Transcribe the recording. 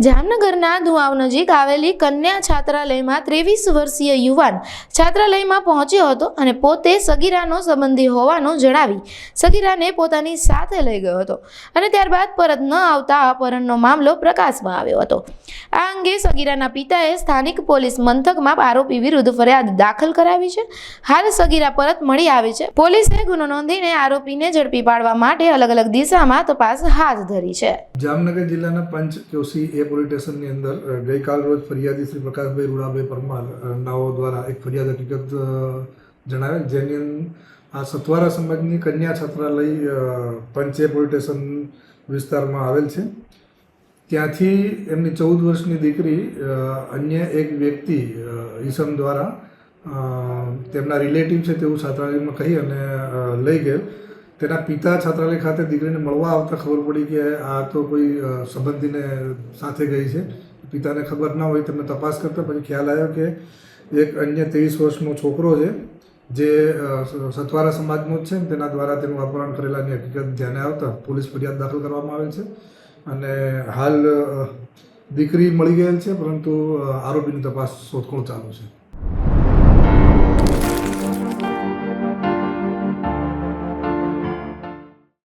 જામનગરના ધુઆવ નજીક આવેલી કન્યા છાત્રાલયમાં 23 વર્ષીય યુવાન છાત્રાલયમાં પહોંચ્યો હતો અને પોતે સગીરાનો સંબંધી હોવાનું જણાવી સગીરાને પોતાની સાથે લઈ ગયો હતો અને ત્યારબાદ પરત ન આવતા અપહરણનો મામલો પ્રકાશમાં આવ્યો હતો। આ અંગે સગીરાના પિતાએ સ્થાનિક પોલીસ મથકમાં આરોપી વિરુદ્ધ ફરિયાદ દાખલ કરાવી છે। હાલ સગીરા પરત મળી આવી છે। પોલીસે ગુનો નોંધીને આરોપીને ઝડપી પાડવા માટે અલગ અલગ દિશામાં તપાસ હાથ ધરી છે। જામનગર જિલ્લાના પંચકોશી એ પોલીસ સ્ટેશનની અંદર ગઈકાલ રોજ ફરિયાદી શ્રી પ્રકાશભાઈ રૂડાભાઈ પરમાર નાઓ દ્વારા એક ફરિયાદ હકીકત જણાવેલ, જેની આ સથવારા સમાજની કન્યા છાત્રાલય પંચે પોલીસ સ્ટેશન વિસ્તારમાં આવેલ છે। ત્યાંથી એમની 14 વર્ષની દીકરી અન્ય એક વ્યક્તિ ઈસમ દ્વારા તેમના રિલેટિવ છે તેવું છાત્રાલયમાં કહી અને લઈ ગયેલ। તેના પિતા છાત્રાલય ખાતે દીકરીને મળવા આવતા ખબર પડી કે આ તો કોઈ સંબંધીને સાથે ગઈ છે। પિતાને ખબર ના હોય, તેમને તપાસ કરતા પછી ખ્યાલ આવ્યો કે એક અન્ય 23 વર્ષનો છોકરો છે જે સથવારા સમાજનો જ છે, તેના દ્વારા તેનું અપહરણ કરેલાની હકીકત ધ્યાને આવતા પોલીસ ફરિયાદ દાખલ કરવામાં આવેલ છે અને હાલ દીકરી મળી ગયેલ છે, પરંતુ આરોપીની તપાસ શોધખોળ ચાલુ છે।